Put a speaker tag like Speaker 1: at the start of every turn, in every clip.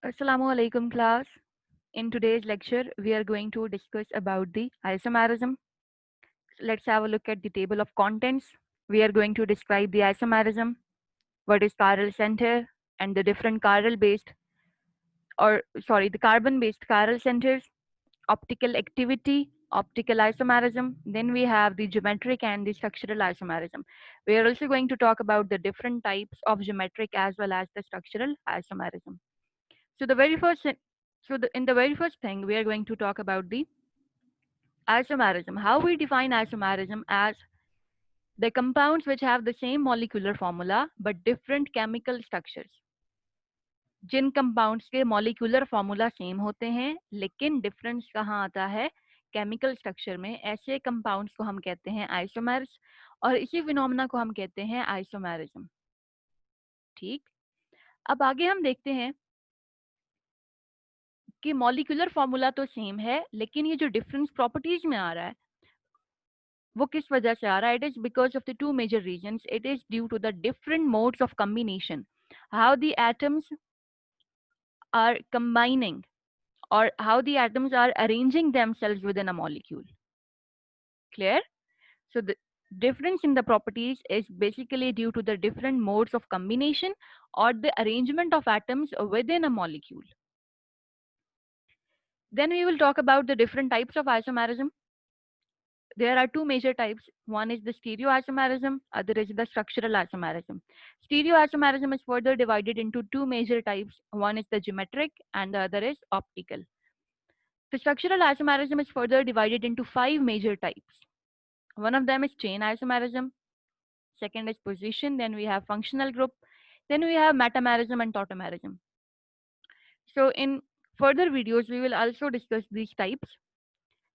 Speaker 1: Assalamu alaikum class. In today's lecture, we are going to discuss about the isomerism. Let's have a look at the table of contents. We are going to describe the isomerism, what is chiral center, and the different the carbon-based chiral centers, optical activity, optical isomerism. Then we have the geometric and the structural isomerism. We are also going to talk about the different types of geometric as well as the structural isomerism. So the very first, in the very first thing, we are going to talk about the isomerism. How we define isomerism as the compounds which have the same molecular formula but different chemical structures. जिन compounds के molecular formula same होते हैं लेकिन difference कहाँ आता है chemical structure में, ऐसे कंपाउंड्स को हम कहते हैं आइसोमर्स और इसी फिनोमेना को हम कहते हैं आइसोमेरिज्म। ठीक, अब आगे हम देखते हैं कि मॉलिक्यूलर फॉर्मूला तो सेम है लेकिन ये जो डिफरेंस प्रॉपर्टीज में आ रहा है वो किस वजह से आ रहा है? It is because of the two major reasons. It is due to the different modes of combination, how the atoms are combining or how the atoms are arranging themselves within a molecule. Clear? So the difference in the properties is basically due to the different modes of combination or the arrangement of atoms within a molecule. Then we will talk about the different types of isomerism. There are two major types. One is the stereoisomerism, other is the structural isomerism. Stereoisomerism is further divided into two major types. One is the geometric and the other is optical. The structural isomerism is further divided into five major types. One of them is chain isomerism, second is position, then we have functional group, then we have metamerism and tautomerism. So in further videos, we will also discuss these types.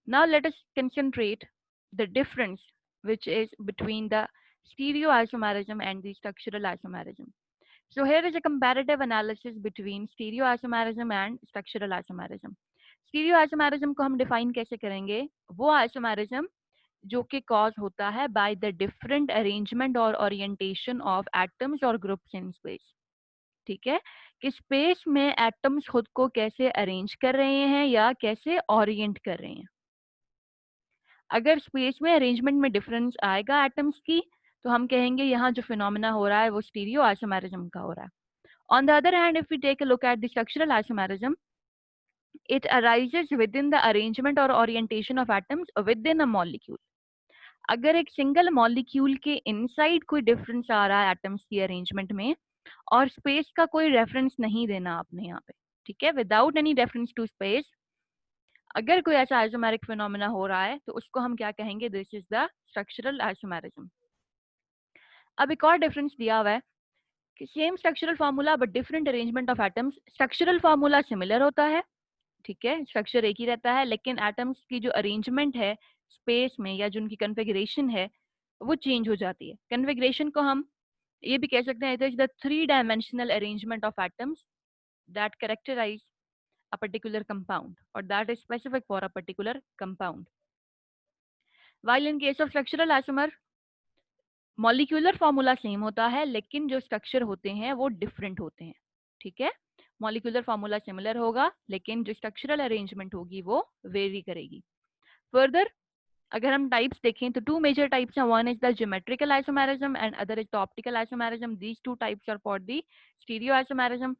Speaker 1: Now let us concentrate the difference which is between the stereoisomerism and the structural isomerism. So here is a comparative analysis between stereoisomerism and structural isomerism. Stereoisomerism को हम define कैसे करेंगे? वो isomerism जो कि cause होता है by the different arrangement और ओरिएंटेशन ऑफ एटम्स और ग्रुप्स इन स्पेस. ठीक है, कि स्पेस में एटम्स खुद को कैसे अरेंज कर रहे हैं या कैसे ओरिएंट कर रहे हैं. अगर स्पेस में अरेंजमेंट में डिफरेंस आएगा एटम्स की तो हम कहेंगे यहाँ जो फिनोमेना हो रहा है वो स्टीरियो आइसोमेरिज्म का हो रहा है. On the other hand, if we take a look at the structural isomerism, it arises within the arrangement or orientation of atoms within a molecule. अगर एक सिंगल मॉलिक्यूल के इनसाइड कोई डिफरेंस आ रहा है एटम्स की अरेंजमेंट में और space का कोई रेफरेंस नहीं देना आपने यहाँ पे, ठीक है, without any reference to space, अगर कोई ऐसा आइसोमेरिक फिनोमेना हो रहा है तो उसको हम क्या कहेंगे? This is the structural isomerism. अब एक और डिफरेंस दिया हुआ है कि same structural formula but different arrangement of atoms. Structural formula similar होता है, ठीक है, स्ट्रक्चर एक ही रहता है, लेकिन एटम्स की जो अरेंजमेंट है स्पेस में या जो उनकी कन्फिगरेशन है वो चेंज हो जाती है. कन्फिगरेशन को हम ये भी कह सकते हैं it is the three dimensional arrangement of atoms that characterize a particular compound or that is specific for a particular compound. While in case of structural isomer, molecular formula same होता है लेकिन जो स्ट्रक्चर होते हैं वो different होते हैं. ठीक है, मॉलिक्यूलर फॉर्मूला सिमिलर होगा लेकिन जो स्ट्रक्चरल अरेंजमेंट होगी वो वेरी करेगी. फर्दर अगर हम टाइप्स देखें तो टू मेजर टाइप्स हैं. One is the geometrical isomerism and other is the optical isomerism. These two types are for the stereo isomerism.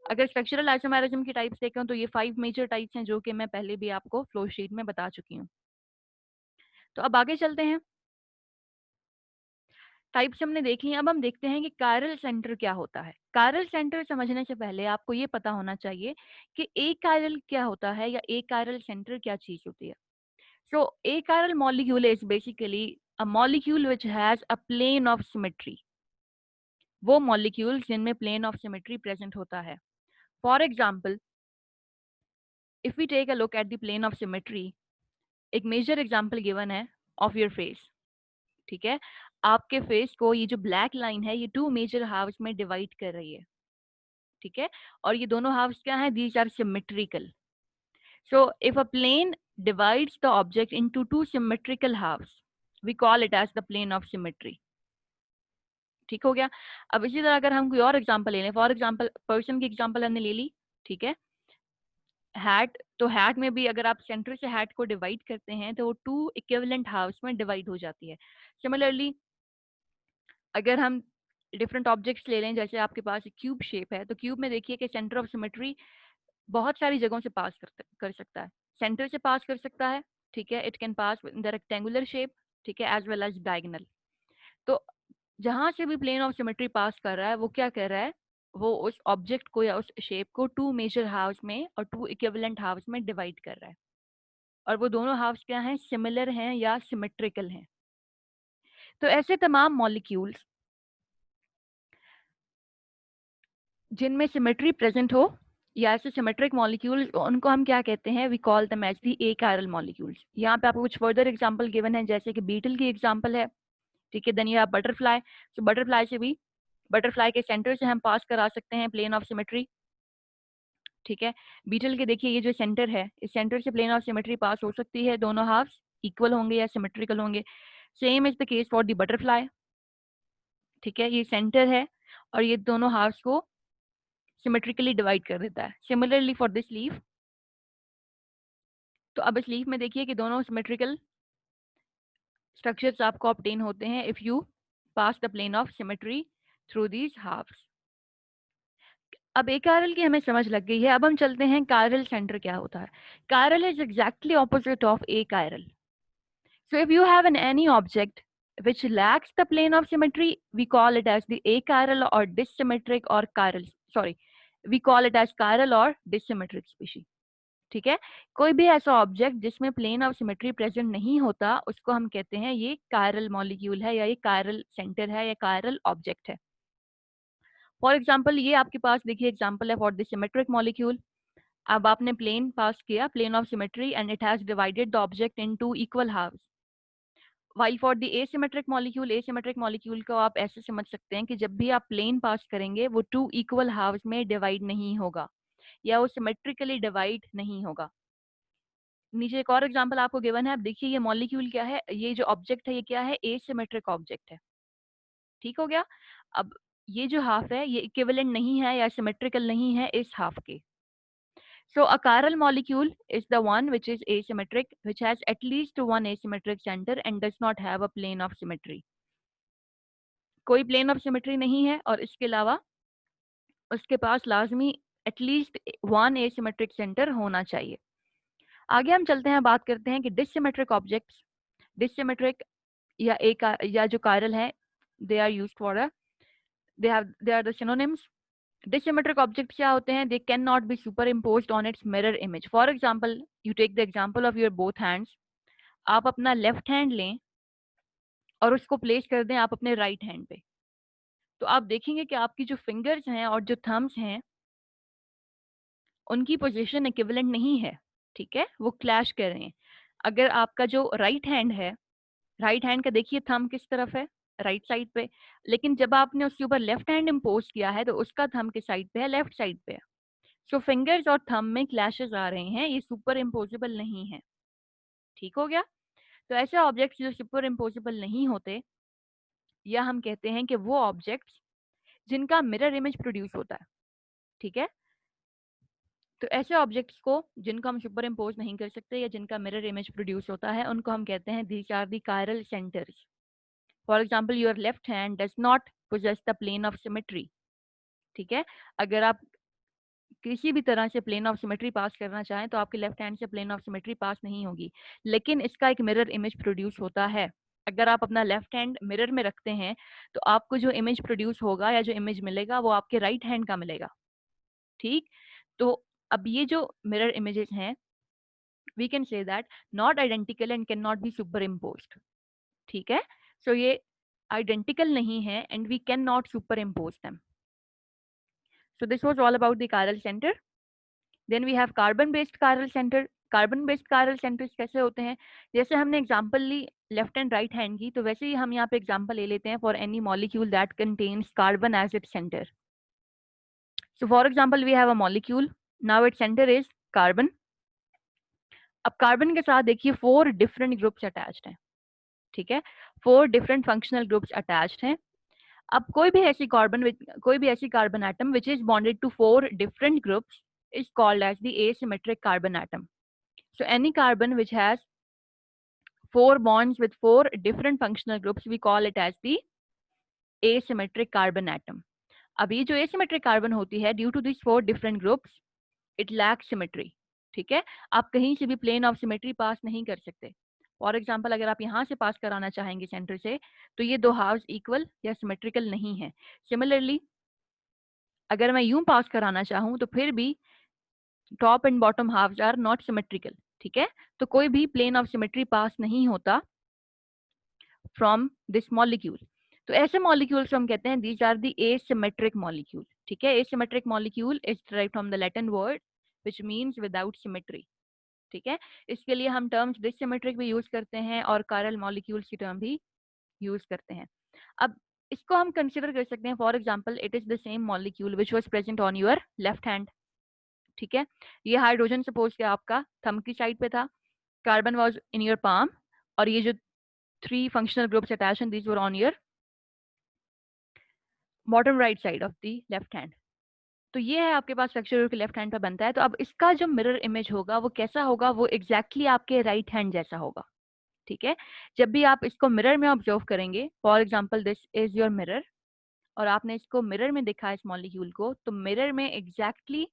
Speaker 1: अगर स्ट्रक्चरल आइसोमेरिज्म की टाइप्स देखें तो ये 5 मेजर टाइप्स हैं जो कि मैं पहले भी आपको फ्लो शीट में बता चुकी हूँ. तो अब आगे चलते हैं. टाइप्स हमने देख ली, अब हम देखते हैं कि कायरल सेंटर क्या होता है. कायरल सेंटर समझने से पहले आपको ये पता होना चाहिए कि एक कायरल क्या होता है या एक कायरल सेंटर क्या चीज होती है. So achiral molecule is basically a molecule which has a plane of symmetry. वो molecules जिनमें plane of symmetry present होता है. For example, if we take a look at the plane of symmetry, एक major example given है of your face. ठीक है, आपके face को ये जो black line है ये two major halves में divide कर रही है. ठीक है, और ये दोनों halves क्या हैं? These are symmetrical. So if a plane divides the object into two symmetrical halves, we call it as the plane of symmetry. ठीक हो गया. अब इसी तरह अगर हम कोई और एग्जांपल ले लें, फॉर एग्जांपल पर्सन की एग्जांपल हमने ले ली, ठीक है। हैट, तो हैट में भी अगर आप सेंटर से हैट को डिवाइड करते हैं तो वो 2 इक्विवेलेंट हाफ्स में डिवाइड हो जाती है। सिमिलरली अगर हम डिफरेंट ऑब्जेक्ट्स ले लें, जैसे आपके पास क्यूब शेप है, तो क्यूब में देखिए कि सेंटर ऑफ सिमेट्री बहुत सारी जगहों से पास कर सकता है। सेंटर से पास कर सकता है, ठीक है, it can pass in the rectangular shape, ठीक है, एज वेल एज डायगोनल। तो जहां से भी प्लेन ऑफ सिमेट्री पास कर रहा है वो क्या कर रहा है, वो उस ऑब्जेक्ट को या उस शेप को 2 मेजर हाफ्स में और 2 इक्विवेलेंट हाफ्स में डिवाइड कर रहा है। और वो दोनों हाफ्स क्या हैं, सिमिलर हैं या सिमेट्रिकल हैं। तो ऐसे तमाम मॉलिक्यूल्स जिनमें सिमेट्री प्रेजेंट हो या ऐसे सिमेट्रिक मॉलिक्यूल्स, उनको हम क्या कहते हैं, we call them as the achiral molecules. यहाँ पे आपको कुछ फर्दर एग्जांपल गिवन है, जैसे कि बीटल की एग्जांपल है, ठीक है। देन ये आप बटरफ्लाई, तो बटरफ्लाई से भी, बटरफ्लाई के सेंटर से हम पास करा सकते हैं प्लेन ऑफ सिमेट्री, ठीक है। बीटल के देखिए ये जो सेंटर है, इस सेंटर से प्लेन ऑफ सिमेट्री पास हो सकती है, दोनों हाफ्स इक्वल होंगे या सिमेट्रिकल होंगे। Same is the case for the butterfly, ठीक है। ये सेंटर है और ये दोनों हाफ्स को सिमेट्रिकली डिवाइड कर देता है। सिमिलरली फॉर दिस लीफ, तो अब इस लीफ में देखिए कि दोनों सिमेट्रिकल स्ट्रक्चर्स आपको ऑब्टेन होते हैं if you pass the plane of symmetry through these halves. अब एक कायरल की हमें समझ लग गई है, अब हम चलते हैं कायरल सेंटर क्या होता है। Chiral is exactly opposite of A chiral. So if you have any object which lacks the plane of symmetry, we call it as the achiral or dissymmetric or chiral. Sorry, we call it as chiral or dissymmetric species. ठीक है। कोई भी ऐसा object जिसमें plane of symmetry present नहीं होता, उसको हम कहते हैं ये कायरल मॉलिक्यूल है या ये कायरल सेंटर है या कायरल ऑब्जेक्ट है। फॉर एग्जाम्पल ये आपके पास देखिए एग्जाम्पल है फॉर द सिमेट्रिक मॉलिक्यूल। अब आपने प्लेन पास किया, plane of symmetry, and it has divided the object in 2 equal halves. While for the asymmetric molecule, asymmetric molecule को आप ऐसे समझ सकते हैं कि जब भी आप प्लेन पास करेंगे वो 2 इक्वल हाफ्स में डिवाइड नहीं होगा या वो सिमेट्रिकली डिवाइड नहीं होगा। नीचे एक और एग्जांपल आपको गिवन है, अब देखिए ये मॉलिक्यूल क्या है, ये जो ऑब्जेक्ट है ये क्या है, एसिमेट्रिक ऑब्जेक्ट है। ठीक हो गया। अब ये जो हाफ है ये इक्विवेलेंट नहीं है या सिमेट्रिकल नहीं है इस हाफ के। So a chiral molecule is the one which is asymmetric, which has at least one asymmetric center and does not have a plane of symmetry. कोई प्लेन ऑफ सिमेट्री नहीं है और इसके अलावा उसके पास लाजमी एटलीस्ट वन एसिमेट्रिक सेंटर होना चाहिए। आगे हम चलते हैं, बात करते हैं कि डिसिमेट्रिक ऑब्जेक्ट्स, डिसिमेट्रिक या एक या जो कायरल है, they are used for they are the synonyms. Dissymmetric objects क्या होते हैं, they can not be super इम्पोज्ड on its mirror image. For example you take the example of your both hands, आप अपना लेफ्ट हैंड लें और उसको place कर दें आप अपने राइट हैंड पे, तो आप देखेंगे कि आपकी जो फिंगर्स हैं और जो थम्स हैं उनकी पोजीशन इक्विवेलेंट नहीं है, ठीक है, वो क्लैश कर रहे हैं। अगर आपका जो राइट हैंड है, राइट हैंड का देखिए थंब किस तरफ है, राइट साइड पे, लेकिन जब आपने उसके ऊपर लेफ्ट हैंड इम्पोज किया है तो उसका थंब किस साइड पे है, लेफ्ट साइड पे है। सो फिंगर्स और थंब में क्लैशेस आ रहे हैं, ये सुपर इम्पोजिबल नहीं है। ठीक हो गया। तो ऐसे ऑब्जेक्ट्स जो सुपर इम्पोजिबल नहीं होते, या हम कहते हैं कि वो ऑब्जेक्ट्स जिनका मिरर इमेज प्रोड्यूस होता है, ठीक है। तो ऐसे ऑब्जेक्ट्स को जिनको हम सुपर इम्पोज नहीं कर सकते या जिनका मिरर इमेज प्रोड्यूस होता है, उनको हम कहते हैं these are the chiral centres. For example your left hand does not possess the plane of symmetry, ठीक है। अगर आप किसी भी तरह से प्लेन ऑफ सिमेट्री पास करना चाहें तो आपके लेफ्ट हैंड से प्लेन ऑफ सिमेट्री पास नहीं होगी, लेकिन इसका एक मिरर इमेज प्रोड्यूस होता है। अगर आप अपना लेफ्ट हैंड मिरर में रखते हैं तो आपको जो इमेज प्रोड्यूस होगा या जो इमेज मिलेगा वो आपके राइट हैंड का मिलेगा। ठीक। तो अब ये जो मिरर इमेजेस हैं, we can say that not identical and can not be super imposed, ठीक है। सो ये आइडेंटिकल नहीं है and we can not superimpose them. So this was all about the chiral centre. Then we have carbon based chiral centre. Carbon based chiral centres कैसे होते हैं, जैसे हमने एग्जांपल ली लेफ्ट एंड राइट हैंड की, तो वैसे ही हम यहाँ पे एग्जांपल ले लेते हैं for any molecule that contains carbon as its centre. So for example we have a molecule, now its centre is carbon. अब कार्बन के साथ देखिए 4 डिफरेंट ग्रुप्स अटैच्ड हैं, ठीक है, 4 डिफरेंट फंक्शनल ग्रुप्स अटैच्ड हैं। अब कोई भी ऐसी carbon atom which is bonded to 4 different groups is called as the asymmetric carbon atom. So any carbon which has 4 bonds with 4 different functional groups, we call it as the asymmetric carbon atom. अब ये जो asymmetric carbon होती है, due to these 4 different groups, it lacks symmetry. ठीक है, आप कहीं से भी plane of symmetry पास नहीं कर सकते. फॉर एग्जाम्पल अगर आप यहाँ से पास कराना चाहेंगे सेंटर से, तो ये दो हाफ्स इक्वल या सिमेट्रिकल नहीं है. सिमिलरली अगर मैं यूं पास कराना चाहूँ तो फिर भी top and bottom halves are not symmetrical. ठीक है, तो कोई भी प्लेन ऑफ सिमेट्री पास नहीं होता फ्रॉम दिस मॉलिक्यूल. तो ऐसे मॉलिक्यूल्स हम कहते हैं these are the asymmetric molecule. ठीक है, asymmetric molecule is derived from the Latin word which means without symmetry. ठीक है, इसके लिए हम टर्म्स डिसिमेट्रिक भी यूज करते हैं और कायरल मॉलिक्यूल्स की टर्म भी यूज करते हैं. अब इसको हम कंसिडर कर सकते हैं. For example it is the same molecule which was present on your left hand. ठीक है, ये हाइड्रोजन सपोज के आपका थंब की साइड पे था, carbon was in your palm, और ये जो 3 functional groups attached and these were on your bottom right side of the left hand. तो ये है आपके पास स्ट्रक्चर जो कि लेफ्ट हैंड पे बनता है. तो अब इसका जो मिरर इमेज होगा वो कैसा होगा, वो एग्जैक्टली आपके राइट हैंड जैसा होगा. ठीक है, जब भी आप इसको मिरर में ऑब्जर्व करेंगे, for example this is your mirror, और आपने इसको मिरर में देखा इस मॉलिक्यूल को, तो मिरर में एग्जैक्टली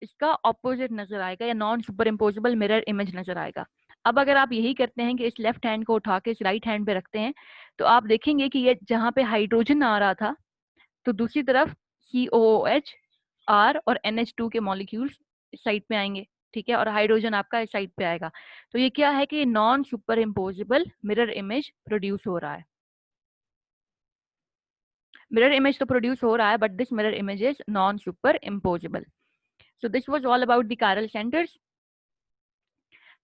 Speaker 1: इसका ऑपोजिट नजर आएगा या non super imposable mirror image नजर आएगा. अब अगर आप यही करते हैं कि इस लेफ्ट हैंड को उठा के इस राइट हैंड पे रखते हैं, तो आप देखेंगे कि ये जहाँ पे हाइड्रोजन आ रहा था, तो दूसरी तरफ COOH, R और NH2 के मॉलिक्यूल्स इस साइड पे आएंगे. ठीक है, और हाइड्रोजन आपका इस साइड पे आएगा. तो ये क्या है कि non super imposable mirror image produce हो रहा है. मिरर इमेज तो प्रोड्यूस हो रहा है, but this mirror image is non super imposable. So this was all about the chiral centers.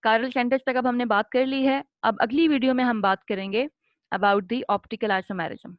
Speaker 1: chiral centers तक अब हमने बात कर ली है. अब अगली वीडियो में हम बात करेंगे about the optical isomerism.